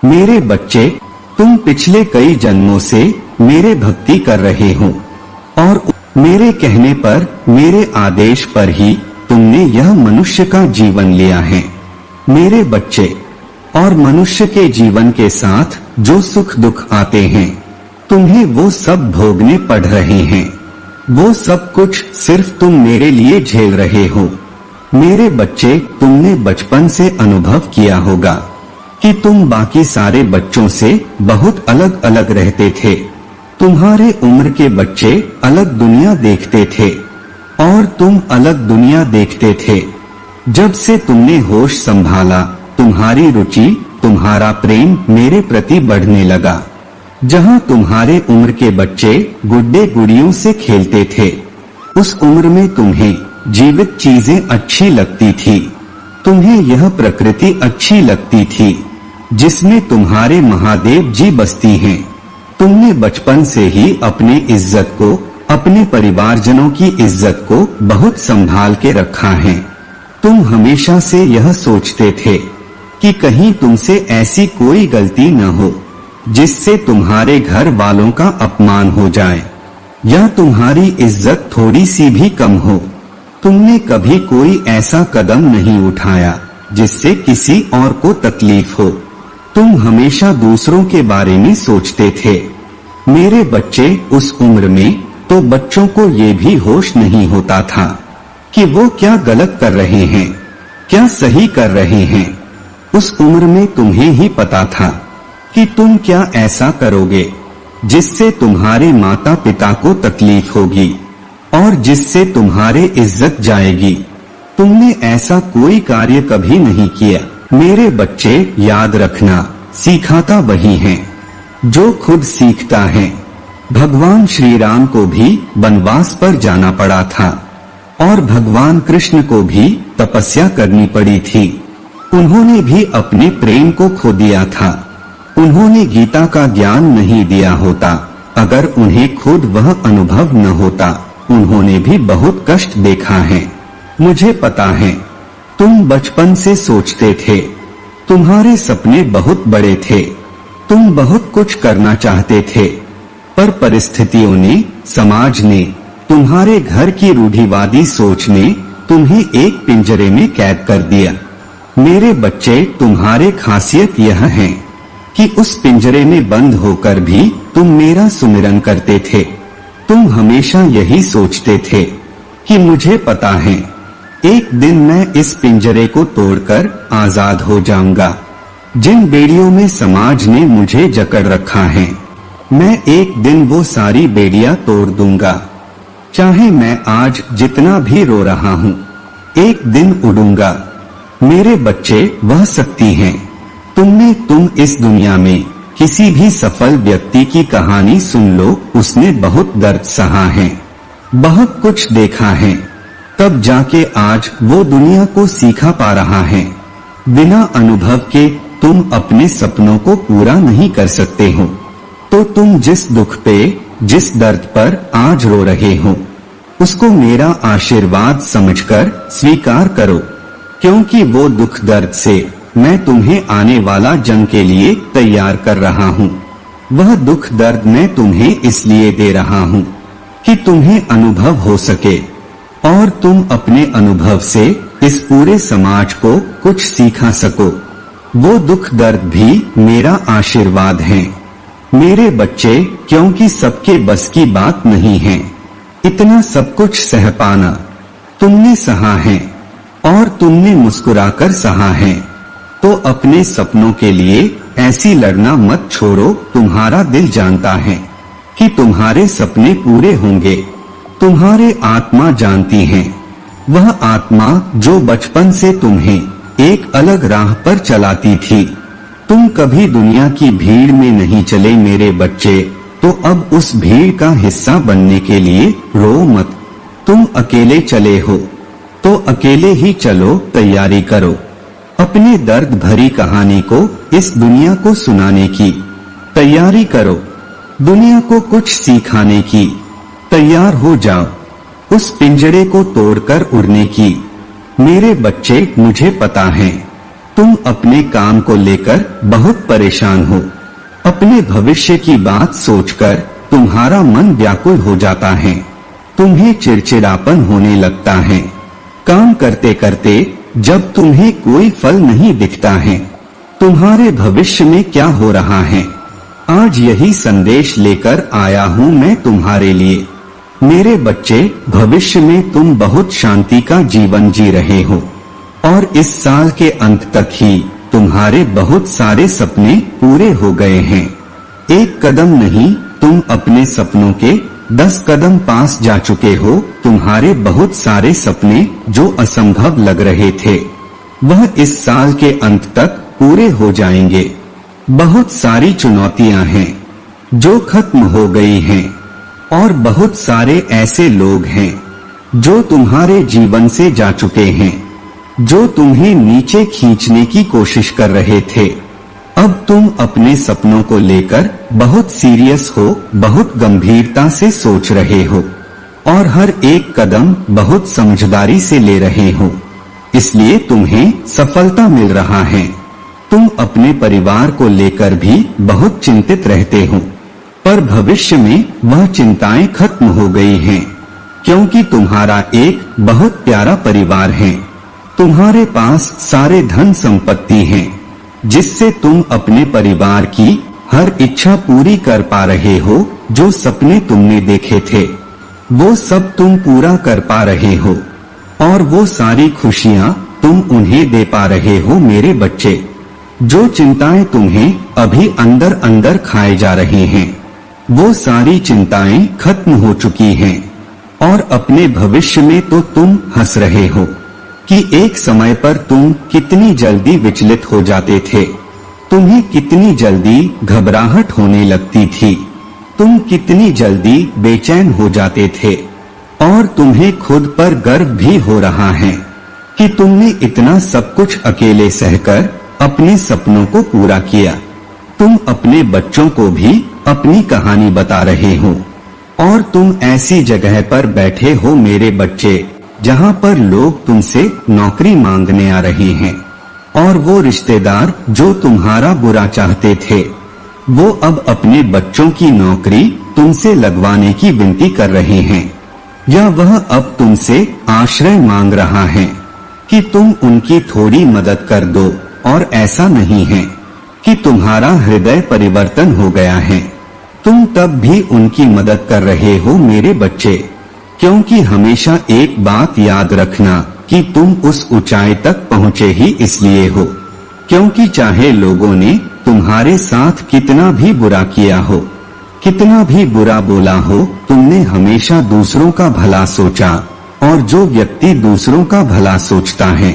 मेरे बच्चे, तुम पिछले कई जन्मों से मेरे भक्ति कर रहे हो और मेरे कहने पर, मेरे आदेश पर ही तुमने यह मनुष्य का जीवन लिया है। मेरे बच्चे, और मनुष्य के जीवन के साथ जो सुख दुख आते हैं, तुम्हें वो सब भोगने पड़ रहे हैं। वो सब कुछ सिर्फ तुम मेरे लिए झेल रहे हो। मेरे बच्चे, तुमने बचपन से अनुभव किया होगा कि तुम बाकी सारे बच्चों से बहुत अलग अलग रहते थे। तुम्हारे उम्र के बच्चे अलग दुनिया देखते थे और तुम अलग दुनिया देखते थे। जब से तुमने होश संभाला, तुम्हारी रुचि, तुम्हारा प्रेम मेरे प्रति बढ़ने लगा। जहाँ तुम्हारे उम्र के बच्चे गुड्डे गुड़ियों से खेलते थे, उस उम्र में तुम्हें जीवित चीजें अच्छी लगती थी। तुम्हें यह प्रकृति अच्छी लगती थी जिसमें तुम्हारे महादेव जी बसती हैं। तुमने बचपन से ही अपने इज्जत को, अपने परिवारजनों की इज्जत को बहुत संभाल के रखा है। तुम हमेशा से यह सोचते थे कि कहीं तुमसे ऐसी कोई गलती न हो जिससे तुम्हारे घर वालों का अपमान हो जाए या तुम्हारी इज्जत थोड़ी सी भी कम हो। तुमने कभी कोई ऐसा कदम नहीं उठाया जिससे किसी और को तकलीफ हो। तुम हमेशा दूसरों के बारे में सोचते थे। मेरे बच्चे, उस उम्र में तो बच्चों को ये भी होश नहीं होता था कि वो क्या गलत कर रहे हैं, क्या सही कर रहे हैं। उस उम्र में तुम्हें ही पता था कि तुम क्या ऐसा करोगे जिससे तुम्हारे माता पिता को तकलीफ होगी और जिससे तुम्हारी इज्जत जाएगी। तुमने ऐसा कोई कार्य कभी नहीं किया। मेरे बच्चे, याद रखना, सिखाता वही है जो खुद सीखता है। भगवान श्री राम को भी वनवास पर जाना पड़ा था और भगवान कृष्ण को भी तपस्या करनी पड़ी थी। उन्होंने भी अपने प्रेम को खो दिया था। उन्होंने गीता का ज्ञान नहीं दिया होता अगर उन्हें खुद वह अनुभव न होता। उन्होंने भी बहुत कष्ट देखा है। मुझे पता है, तुम बचपन से सोचते थे, तुम्हारे सपने बहुत बड़े थे, तुम बहुत कुछ करना चाहते थे, पर परिस्थितियों ने, समाज ने, तुम्हारे घर की रूढ़िवादी सोच ने तुम्हें एक पिंजरे में कैद कर दिया। मेरे बच्चे, तुम्हारे खासियत यह है कि उस पिंजरे में बंद होकर भी तुम मेरा सुमिरन करते थे। तुम हमेशा यही सोचते थे कि मुझे पता है एक दिन मैं इस पिंजरे को तोड़कर आजाद हो जाऊंगा। जिन बेड़ियों में समाज ने मुझे जकड़ रखा है, मैं एक दिन वो सारी बेड़ियां तोड़ दूंगा। चाहे मैं आज जितना भी रो रहा हूँ, एक दिन उड़ूंगा। मेरे बच्चे, वह शक्ति है तुम इस दुनिया में किसी भी सफल व्यक्ति की कहानी सुन लो। उसने बहुत दर्द सहा है, बहुत कुछ देखा है, तब जाके आज वो दुनिया को सीखा पा रहा है। बिना अनुभव के तुम अपने सपनों को पूरा नहीं कर सकते हो। तो तुम जिस दुख पे, जिस दर्द पर आज रो रहे हो, उसको मेरा आशीर्वाद समझकर स्वीकार करो, क्योंकि वो दुख दर्द से मैं तुम्हें आने वाला जंग के लिए तैयार कर रहा हूँ। वह दुख दर्द मैं तुम्हें इसलिए दे रहा हूँ कि तुम्हें अनुभव हो सके और तुम अपने अनुभव से इस पूरे समाज को कुछ सिखा सको। वो दुख दर्द भी मेरा आशीर्वाद है मेरे बच्चे, क्योंकि सबके बस की बात नहीं है इतना सब कुछ सह पाना। तुमने सहा है और तुमने मुस्कुराकर सहा है, तो अपने सपनों के लिए ऐसी लड़ना मत छोड़ो। तुम्हारा दिल जानता है कि तुम्हारे सपने पूरे होंगे। तुम्हारे आत्मा जानती है, वह आत्मा जो बचपन से तुम्हें एक अलग राह पर चलाती थी। तुम कभी दुनिया की भीड़ में नहीं चले मेरे बच्चे, तो अब उस भीड़ का हिस्सा बनने के लिए रो मत। तुम अकेले चले हो तो अकेले ही चलो, तैयारी करो अपने दर्द भरी कहानी को इस दुनिया को सुनाने की। तैयारी करो दुनिया को कुछ सिखाने की। तैयार हो जाओ उस पिंजरे को तोड़कर उड़ने की। मेरे बच्चे, मुझे पता है तुम अपने काम को लेकर बहुत परेशान हो। अपने भविष्य की बात सोचकर तुम्हारा मन व्याकुल हो जाता है। तुम्हें चिड़चिड़ापन होने लगता है। काम करते करते जब तुम्हें कोई फल नहीं दिखता है, तुम्हारे भविष्य में क्या हो रहा है, आज यही संदेश लेकर आया हूँ मैं तुम्हारे लिए। मेरे बच्चे, भविष्य में तुम बहुत शांति का जीवन जी रहे हो और इस साल के अंत तक ही तुम्हारे बहुत सारे सपने पूरे हो गए हैं। एक कदम नहीं, तुम अपने सपनों के 10 कदम पास जा चुके हो। तुम्हारे बहुत सारे सपने जो असंभव लग रहे थे, वह इस साल के अंत तक पूरे हो जाएंगे। बहुत सारी चुनौतियां हैं जो खत्म हो गई हैं और बहुत सारे ऐसे लोग हैं जो तुम्हारे जीवन से जा चुके हैं, जो तुम्हें नीचे खींचने की कोशिश कर रहे थे। अब तुम अपने सपनों को लेकर बहुत सीरियस हो, बहुत गंभीरता से सोच रहे हो और हर एक कदम बहुत समझदारी से ले रहे हो, इसलिए तुम्हें सफलता मिल रहा है। तुम अपने परिवार को लेकर भी बहुत चिंतित रहते हो, पर भविष्य में वह चिंताएं खत्म हो गई हैं, क्योंकि तुम्हारा एक बहुत प्यारा परिवार है। तुम्हारे पास सारे धन संपत्ति हैं, जिससे तुम अपने परिवार की हर इच्छा पूरी कर पा रहे हो। जो सपने तुमने देखे थे, वो सब तुम पूरा कर पा रहे हो और वो सारी खुशियां तुम उन्हें दे पा रहे हो। मेरे बच्चे, जो चिंताएं तुम्हें अभी अंदर अंदर खाए जा रहे हैं, वो सारी चिंताएं खत्म हो चुकी हैं और अपने भविष्य में तो तुम हंस रहे हो कि एक समय पर तुम कितनी जल्दी विचलित हो जाते थे, तुम्हें कितनी जल्दी घबराहट होने लगती थी, तुम कितनी जल्दी बेचैन हो जाते थे और तुम्हें खुद पर गर्व भी हो रहा है कि तुमने इतना सब कुछ अकेले सहकर अपने सपनों को पूरा किया। तुम अपने बच्चों को भी अपनी कहानी बता रहे हो और तुम ऐसी जगह पर बैठे हो मेरे बच्चे, जहाँ पर लोग तुमसे नौकरी मांगने आ रहे हैं और वो रिश्तेदार जो तुम्हारा बुरा चाहते थे, वो अब अपने बच्चों की नौकरी तुमसे लगवाने की विनती कर रहे हैं, या वह अब तुमसे आश्रय मांग रहा है कि तुम उनकी थोड़ी मदद कर दो। और ऐसा नहीं है कि तुम्हारा हृदय परिवर्तन हो गया है, तुम तब भी उनकी मदद कर रहे हो मेरे बच्चे, क्योंकि हमेशा एक बात याद रखना कि तुम उस ऊंचाई तक पहुँचे ही इसलिए हो क्योंकि चाहे लोगों ने तुम्हारे साथ कितना भी बुरा किया हो, कितना भी बुरा बोला हो, तुमने हमेशा दूसरों का भला सोचा और जो व्यक्ति दूसरों का भला सोचता है,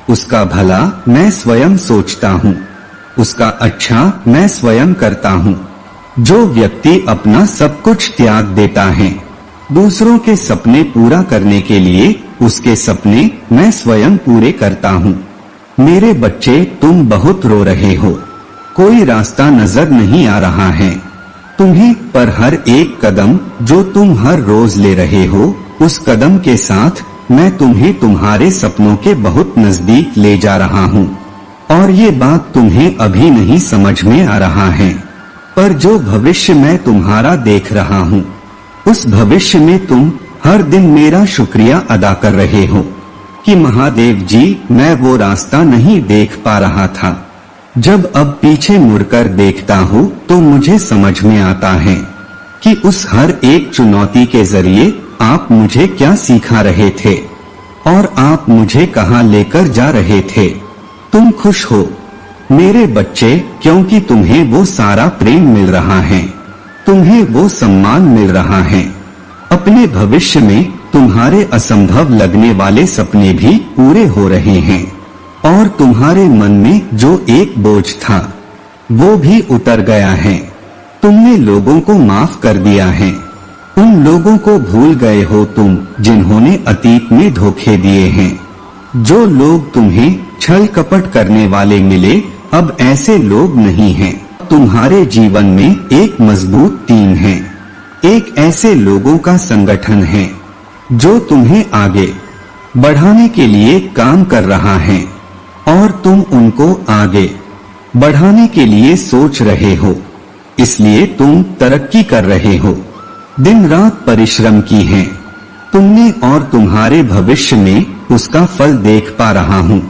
उसका भला मैं स्वयं सोचता हूँ, उसका अच्छा मैं स्वयं करता हूँ। जो व्यक्ति अपना सब कुछ त्याग देता है दूसरों के सपने पूरा करने के लिए, उसके सपने मैं स्वयं पूरे करता हूँ। मेरे बच्चे, तुम बहुत रो रहे हो, कोई रास्ता नजर नहीं आ रहा है तुम्हें, पर हर एक कदम जो तुम हर रोज ले रहे हो, उस कदम के साथ मैं तुम्हें तुम्हारे सपनों के बहुत नजदीक ले जा रहा हूँ। और ये बात तुम्हें अभी नहीं समझ में आ रहा है, पर जो भविष्य मैं तुम्हारा देख रहा हूँ, उस भविष्य में तुम हर दिन मेरा शुक्रिया अदा कर रहे हो कि महादेव जी, मैं वो रास्ता नहीं देख पा रहा था। जब अब पीछे मुड़कर देखता हूँ तो मुझे समझ में आता है कि उस हर एक चुनौती के जरिए आप मुझे क्या सिखा रहे थे और आप मुझे कहाँ लेकर जा रहे थे। तुम खुश हो मेरे बच्चे, क्योंकि तुम्हें वो सारा प्रेम मिल रहा है, तुम्हें वो सम्मान मिल रहा है। अपने भविष्य में तुम्हारे असंभव लगने वाले सपने भी पूरे हो रहे हैं और तुम्हारे मन में जो एक बोझ था, वो भी उतर गया है। तुमने लोगों को माफ कर दिया है, उन लोगों को भूल गए हो तुम जिन्होंने अतीत में धोखे दिए हैं। जो लोग तुम्हें छल कपट करने वाले मिले, अब ऐसे लोग नहीं हैं। तुम्हारे जीवन में एक मजबूत टीम है, एक ऐसे लोगों का संगठन है जो तुम्हें आगे बढ़ाने के लिए काम कर रहा है और तुम उनको आगे बढ़ाने के लिए सोच रहे हो, इसलिए तुम तरक्की कर रहे हो। दिन रात परिश्रम की है तुमने और तुम्हारे भविष्य में उसका फल देख पा रहा हूँ।